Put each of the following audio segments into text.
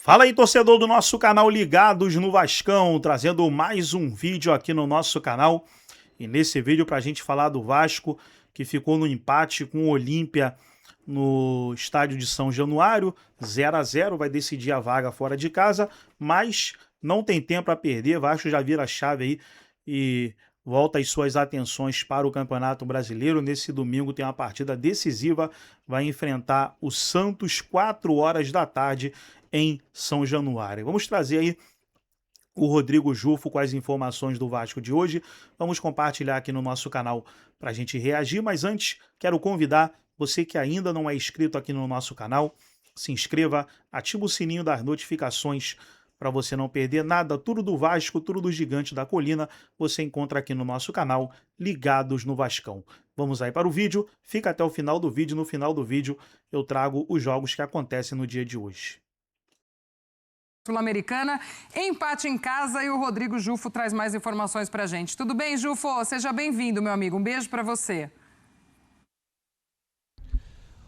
Fala aí, torcedor do nosso canal Ligados no Vascão, trazendo mais um vídeo aqui no nosso canal. E nesse vídeo para a gente falar do Vasco, que ficou no empate com o Olímpia no estádio de São Januário, 0-0, vai decidir a vaga fora de casa, mas não tem tempo a perder, Vasco já vira a chave aí e volta as suas atenções para o Campeonato Brasileiro. Nesse domingo tem uma partida decisiva, vai enfrentar o Santos, 4 horas da tarde, em São Januário. Vamos trazer aí o Rodrigo Jufo com as informações do Vasco de hoje. Vamos compartilhar aqui no nosso canal para a gente reagir, mas antes quero convidar você que ainda não é inscrito aqui no nosso canal, se inscreva, ativa o sininho das notificações para você não perder nada. Tudo do Vasco, tudo do Gigante da Colina, você encontra aqui no nosso canal Ligados no Vascão. Vamos aí para o vídeo, fica até o final do vídeo. No final do vídeo eu trago os jogos que acontecem no dia de hoje. Sul-Americana, empate em casa, e o Rodrigo Jufo traz mais informações pra gente. Tudo bem, Jufo? Seja bem-vindo, meu amigo. Um beijo pra você.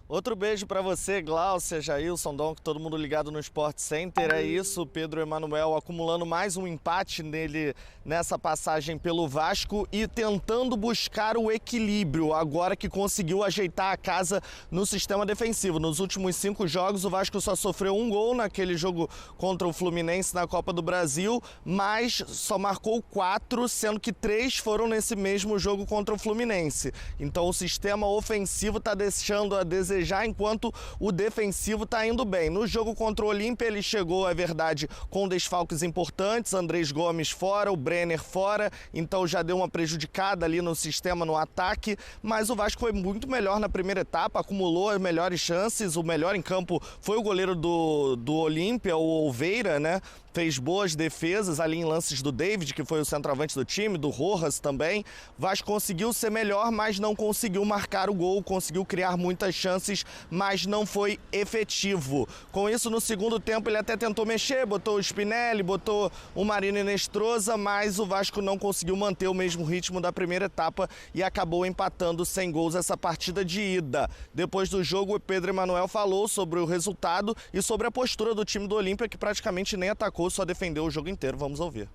Outro beijo para você, Glaucia, Jailson, Dom, todo mundo ligado no Sport Center. É isso, Pedro Emanuel acumulando mais um empate nele nessa passagem pelo Vasco e tentando buscar o equilíbrio, agora que conseguiu ajeitar a casa no sistema defensivo. Nos últimos 5 jogos, o Vasco só sofreu 1 gol naquele jogo contra o Fluminense na Copa do Brasil, mas só marcou 4, sendo que 3 foram nesse mesmo jogo contra o Fluminense. Então o sistema ofensivo está deixando a desejar, enquanto o defensivo está indo bem. No jogo contra o Olímpia, ele chegou, é verdade, com desfalques importantes, Andrés Gomes fora, o Brenner fora, então já deu uma prejudicada ali no sistema, no ataque, mas o Vasco foi muito melhor na primeira etapa, acumulou as melhores chances, o melhor em campo foi o goleiro do Olímpia, o Oliveira, né? Fez boas defesas ali em lances do David, que foi o centroavante do time, do Rojas também. Vasco conseguiu ser melhor, mas não conseguiu marcar o gol, conseguiu criar muitas chances, mas não foi efetivo. Com isso, no segundo tempo, ele até tentou mexer, botou o Spinelli, botou o Marino Inestrosa, mas o Vasco não conseguiu manter o mesmo ritmo da primeira etapa e acabou empatando sem gols essa partida de ida. Depois do jogo, o Pedro Emanuel falou sobre o resultado e sobre a postura do time do Olímpia, que praticamente nem atacou, só defendeu o jogo inteiro. Vamos ouvir.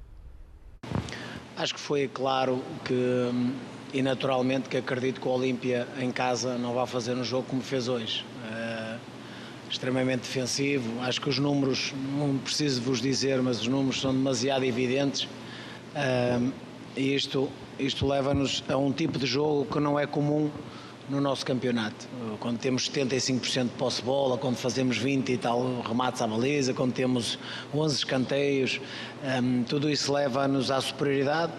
Acho que foi claro que, e naturalmente, que acredito que o Olímpia em casa não vai fazer um jogo como fez hoje. Extremamente defensivo. Acho que os números, não preciso vos dizer, mas os números são demasiado evidentes. E isto leva-nos a um tipo de jogo que não é comum no nosso campeonato, quando temos 75% de posse de bola, quando fazemos 20 e tal remates à baliza, quando temos 11 escanteios, tudo isso leva-nos à superioridade.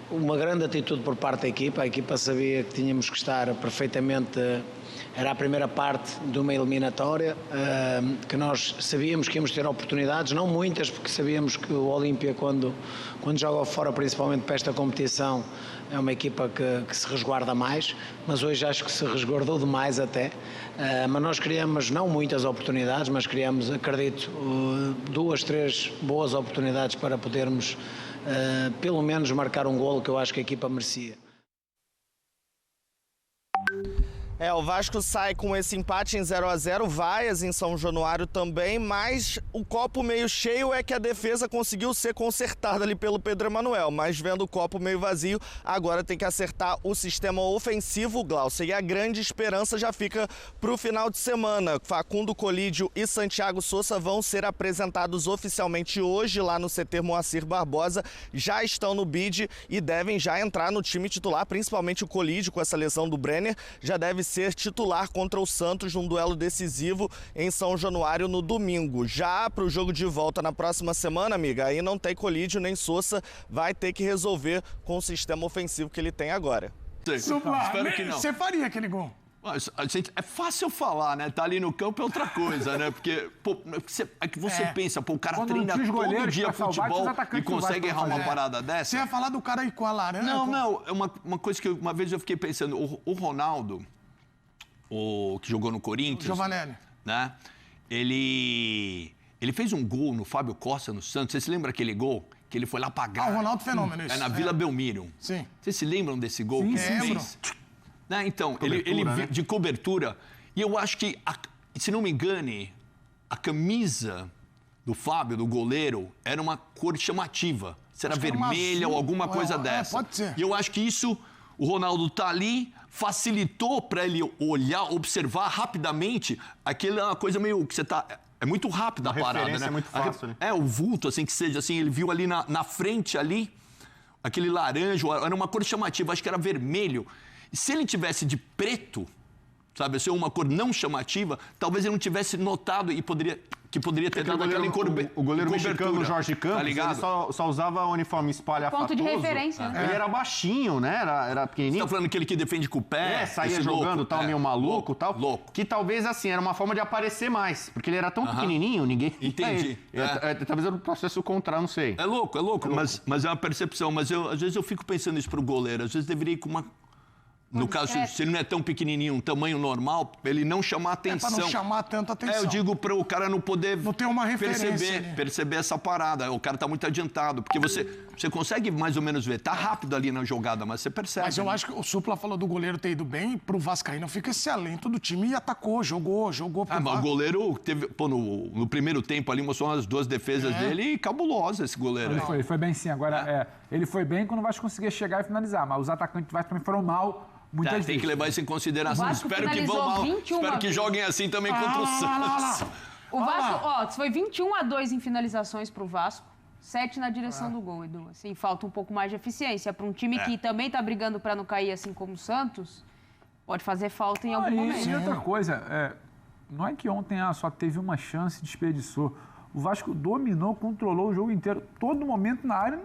Uma grande atitude por parte da equipa sabia que tínhamos que estar perfeitamente, era a primeira parte de uma eliminatória, que nós sabíamos que íamos ter oportunidades, não muitas, porque sabíamos que o Olímpia, quando joga fora, principalmente para esta competição, é uma equipa que se resguarda mais, mas hoje acho que se resguardou demais até. Mas nós criamos não muitas oportunidades, mas criamos, acredito, 2, 3 boas oportunidades para podermos pelo menos marcar um golo que eu acho que a equipa merecia. O Vasco sai com esse empate em 0-0, vaias em São Januário também, mas o copo meio cheio é que a defesa conseguiu ser consertada ali pelo Pedro Emanuel, mas vendo o copo meio vazio, agora tem que acertar o sistema ofensivo, Glaucia, e a grande esperança já fica para o final de semana. Facundo Colídio e Santiago Sousa vão ser apresentados oficialmente hoje lá no CT Moacir Barbosa, já estão no bid e devem já entrar no time titular, principalmente o Colídio com essa lesão do Brenner, já deve ser titular contra o Santos num duelo decisivo em São Januário no domingo. Já para o jogo de volta na próxima semana, amiga, aí não tem Colídio nem Sousa, vai ter que resolver com o sistema ofensivo que ele tem agora. Espero que não. Você faria aquele gol? É fácil falar, né? Tá ali no campo é outra coisa, né? Porque, pô, é que você pensa, pô, o cara treina todo dia futebol e consegue errar uma parada dessa. Você ia falar do cara aí com a laranja? Não, é uma coisa que uma vez eu fiquei pensando, o Ronaldo, que jogou no Corinthians, Giovanelli, né? Ele fez um gol no Fábio Costa, no Santos. Você se lembra aquele gol? Que ele foi lá pagar. O Ronaldo Fenômeno, isso. Na Vila Belmiro. Sim. Vocês se lembram desse gol que ele fez? Né? Então, ele de cobertura. E eu acho que, se não me engane, a camisa do Fábio, do goleiro, era uma cor chamativa. Se era vermelha ou alguma coisa dessa. Pode ser. E eu acho que isso, o Ronaldo tá ali, facilitou para ele olhar, observar rapidamente aquela coisa meio que você tá... É muito rápida a parada, né? É muito fácil, né? O vulto, assim, que seja assim, ele viu ali na frente ali, aquele laranja, era uma cor chamativa, acho que era vermelho. E se ele tivesse de preto, sabe, ser uma cor não chamativa, talvez ele não tivesse notado e poderia ter dado aquela o goleiro mexicano, Jorge Campos, tá ligado? ele só usava uniforme espalhafatoso. Ponto de referência, né? Ele era baixinho, né? Era pequenininho. Você tá falando aquele que defende com o pé? Saía jogando, louco, tal, meio maluco, louco, tal. Louco. Que talvez, assim, era uma forma de aparecer mais. Porque ele era tão pequenininho, ninguém... Entendi. Talvez era um processo contrário, não sei. É louco. Mas é uma percepção. Mas às vezes eu fico pensando isso pro goleiro. Às vezes deveria ir com uma... No caso, se ele não é tão pequenininho, um tamanho normal, ele não chamar atenção. Pra não chamar tanta atenção. Eu digo para o cara não poder não ter uma referência, perceber essa parada. O cara tá muito adiantado. Porque você consegue mais ou menos ver. Tá rápido ali na jogada, mas você percebe. Mas eu acho que o Supla falou do goleiro ter ido bem. Pro Vascaíno fica esse alento do time e atacou, jogou. Mas o goleiro teve... Pô, no primeiro tempo ali mostrou umas 2 defesas dele e cabulosa esse goleiro. Ele foi bem sim. Agora, ele foi bem quando o Vasco conseguia chegar e finalizar. Mas os atacantes do Vasco também foram mal. Muitas vezes. Tem que levar isso em consideração. Espero que vão mal. Espero que joguem assim também contra o Santos. O Vasco, foi 21-2 em finalizações pro Vasco, 7 na direção do gol, Edu. Assim, falta um pouco mais de eficiência. Para um time que também tá brigando para não cair, assim como o Santos, pode fazer falta em algum momento. E outra coisa, não é que ontem só teve uma chance e desperdiçou. O Vasco dominou, controlou o jogo inteiro. Todo momento na área,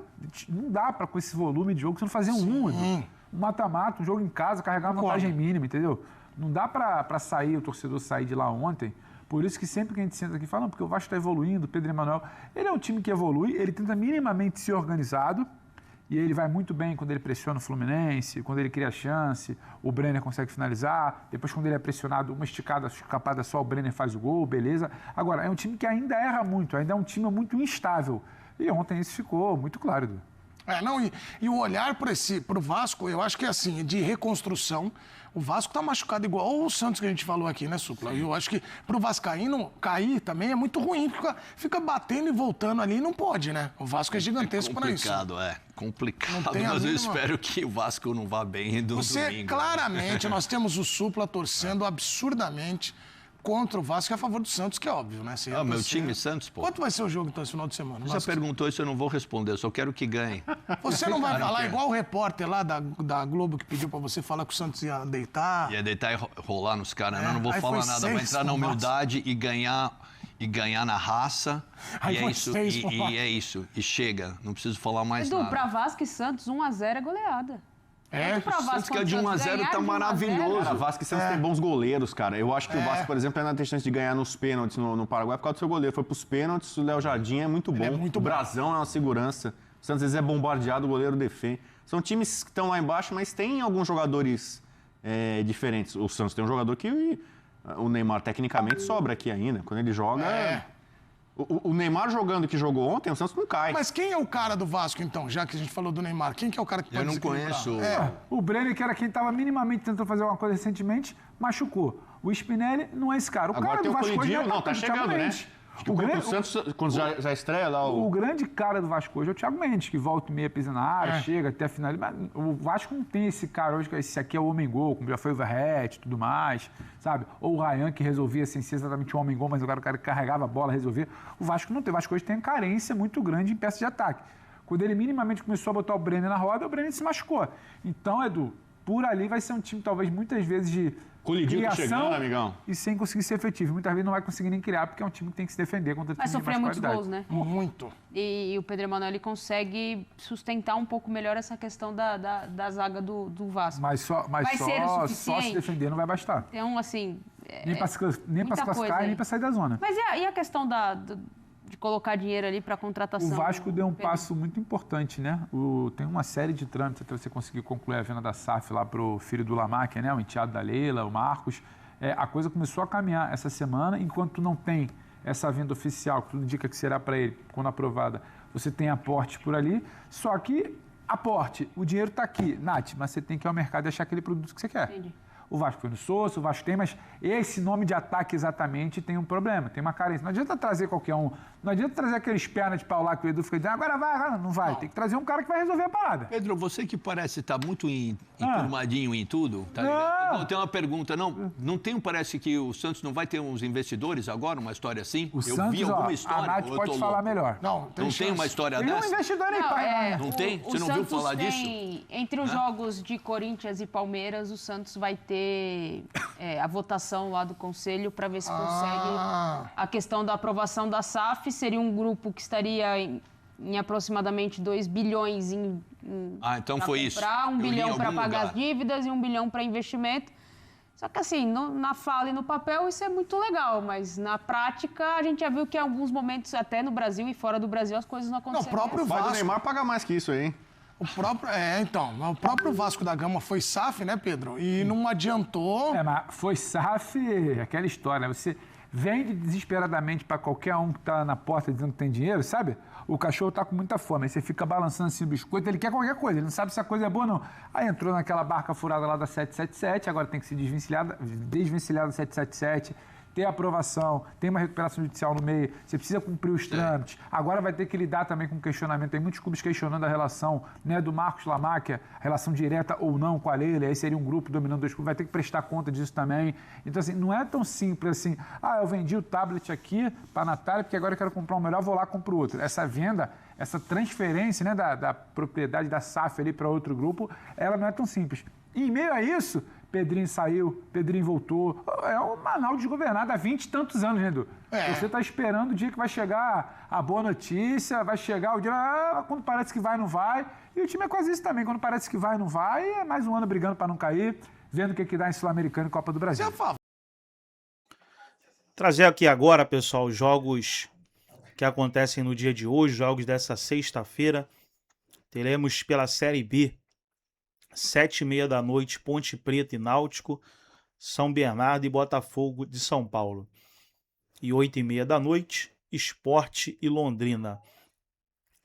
não dá para com esse volume de jogo, você não fazer um mata-mata, um jogo em casa, carregar uma vantagem mínima, entendeu? Não dá pra sair, o torcedor sair de lá ontem. Por isso que sempre que a gente senta aqui e fala, não, porque o Vasco tá evoluindo, o Pedro Emanuel, ele é um time que evolui, ele tenta minimamente ser organizado, e ele vai muito bem quando ele pressiona o Fluminense, quando ele cria chance, o Brenner consegue finalizar, depois quando ele é pressionado, uma escapada só, o Brenner faz o gol, beleza. Agora, é um time que ainda erra muito, ainda é um time muito instável. E ontem isso ficou muito claro, Edu. E o olhar pro Vasco, eu acho que é assim, de reconstrução. O Vasco tá machucado igual o Santos que a gente falou aqui, né, Supla? E eu acho que pro Vascaíno cair também é muito ruim, porque fica batendo e voltando ali e não pode, né? O Vasco é gigantesco para isso. Complicado, mas eu espero que o Vasco não vá bem do domingo. Claramente, nós temos o Supla torcendo absurdamente contra o Vasco, a favor do Santos, que é óbvio, né? Meu time Santos, pô. Quanto vai ser o jogo, então, esse final de semana? Você já perguntou isso, eu não vou responder, eu só quero que ganhe. Você não vai falar igual o repórter lá da Globo que pediu pra você falar que o Santos ia deitar? Ia deitar e rolar nos caras, não vou falar nada, vai entrar na humildade e ganhar na raça. E é isso, e chega, não preciso falar mais nada. Edu, pra Vasco e Santos, 1-0 é goleada. O Santos que é de 1-0 tá maravilhoso. Cara, Vasco e Santos tem bons goleiros, cara. Eu acho que o Vasco, por exemplo, ainda tem chance de ganhar nos pênaltis no Paraguai por causa do seu goleiro. Foi pros pênaltis, o Léo Jardim é muito bom. O Brazão é uma segurança. O Santos às vezes é bombardeado, o goleiro defende. São times que estão lá embaixo, mas tem alguns jogadores diferentes. O Santos tem um jogador que o Neymar tecnicamente sobra aqui ainda. Quando ele joga... O Neymar jogando que jogou ontem, o Santos não cai. Mas quem é o cara do Vasco, então, já que a gente falou do Neymar? Quem que é o cara que pode desequilibrar? Eu não conheço. O Brenner, que era quem estava minimamente tentando fazer uma coisa recentemente, machucou. O Spinelli não é esse cara. O Agora cara tem do o Vasco hoje Colidinho, tá chegando, né? O Santos, quando já estreia lá o grande cara do Vasco hoje é o Thiago Mendes, que volta e meia pisa na área, chega até a final. Mas o Vasco não tem esse cara hoje, que esse aqui é o homem-gol, como já foi o Verrete e tudo mais, sabe? Ou o Ryan, que resolvia sem ser exatamente o homem-gol, mas o cara que carregava a bola, resolvia. O Vasco não tem. O Vasco hoje tem carência muito grande em peça de ataque. Quando ele minimamente começou a botar o Brenner na roda, o Brenner se machucou. Então, Edu, por ali vai ser um time, talvez, muitas vezes de Colidinho criação chegando, amigão. E sem conseguir ser efetivo. Muitas vezes não vai conseguir nem criar, porque é um time que tem que se defender contra o time Vai de sofrer mais muitos qualidade. gols, né? Muito. E o Pedro Emanuel ele consegue sustentar um pouco melhor essa questão da zaga do Vasco. Mas só se defender não vai bastar. Então, assim... Nem para se classificar e nem para sair da zona. Mas e a questão de colocar dinheiro ali para contratação? O Vasco deu um passo muito importante, né? Tem uma série de trâmites até você conseguir concluir a venda da SAF lá para o filho do Lamarck, né? O enteado da Leila, o Marcos. A coisa começou a caminhar essa semana, enquanto não tem essa venda oficial, que tudo indica que será para ele, quando aprovada, você tem aporte por ali, só que aporte, o dinheiro está aqui, Nath, mas você tem que ir ao mercado e achar aquele produto que você quer. Entendi. O Vasco foi no Sousa, o Vasco tem, mas esse nome de ataque exatamente tem um problema, tem uma carência. Não adianta trazer qualquer um, não adianta trazer aqueles pernas de pau lá que o Edu fica dizendo, agora vai, não vai. Tem que trazer um cara que vai resolver a parada. Pedro, você que parece estar muito enturmadinho em tudo, tá ligado? Eu tenho uma pergunta, parece que o Santos não vai ter uns investidores agora, uma história assim? O Santos, vi alguma história. A Nath pode falar melhor. Não tem uma história tem dessa? Um investidor aí, pai. Não tem? Você não viu falar disso? Entre os jogos de Corinthians e Palmeiras, o Santos vai ter a votação lá do Conselho para ver se consegue a questão da aprovação da SAF. Seria um grupo que estaria em aproximadamente 2 bilhões então foi isso. 1 bilhão para pagar as dívidas e 1 bilhão para investimento. Só que assim, na fala e no papel isso é muito legal, mas na prática a gente já viu que em alguns momentos, até no Brasil e fora do Brasil, as coisas não aconteceram. O próprio Vasco... O Neymar paga mais que isso aí, hein? O próprio Vasco da Gama foi SAF, né, Pedro? E não adiantou... Mas foi SAF, aquela história, né? Você vende desesperadamente para qualquer um que tá na porta dizendo que tem dinheiro, sabe? O cachorro tá com muita fome, aí você fica balançando assim o biscoito, ele quer qualquer coisa, ele não sabe se a coisa é boa ou não. Aí entrou naquela barca furada lá da 777, agora tem que se desvencilhar da 777, ter aprovação, tem uma recuperação judicial no meio, você precisa cumprir os trâmites. Agora vai ter que lidar também com questionamento. Tem muitos clubes questionando a relação, né, do Marcos Lamáquia, a relação direta ou não com a Leila, aí seria um grupo dominando dois clubes, vai ter que prestar conta disso também. Então, assim, não é tão simples assim, eu vendi o tablet aqui para a Natália, porque agora eu quero comprar um melhor, vou lá e compro outro. Essa venda, essa transferência, né, da propriedade da SAF ali para outro grupo, ela não é tão simples. E em meio a isso, Pedrinho saiu, Pedrinho voltou. É um Manaus desgovernado há 20 e tantos anos, né, Edu? Você está esperando o dia que vai chegar a boa notícia, vai chegar o dia, quando parece que vai, não vai. E o time é quase isso também, quando parece que vai, não vai. É mais um ano brigando para não cair, vendo o que dá em Sul-Americano e Copa do Brasil. Trazer aqui agora, pessoal, os jogos que acontecem no dia de hoje, jogos dessa sexta-feira. Teremos pela Série B, 7h30 da noite, Ponte Preta e Náutico, São Bernardo e Botafogo de São Paulo. E 8h30 da noite, Sport e Londrina.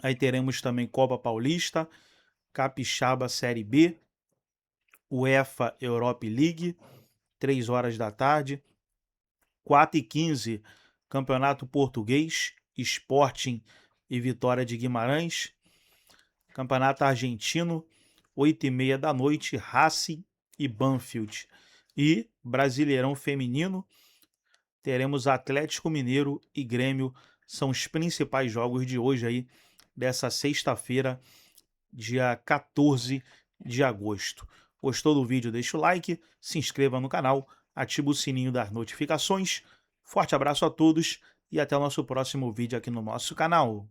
Aí teremos também Copa Paulista, Capixaba Série B, UEFA Europa League, 3 horas da tarde. 4h15, Campeonato Português, Sporting e Vitória de Guimarães. Campeonato Argentino, 8h30 da noite, Racing e Banfield. E Brasileirão Feminino, teremos Atlético Mineiro e Grêmio. São os principais jogos de hoje aí, dessa sexta-feira, dia 14 de agosto. Gostou do vídeo? Deixa o like, se inscreva no canal, ativa o sininho das notificações. Forte abraço a todos e até o nosso próximo vídeo aqui no nosso canal.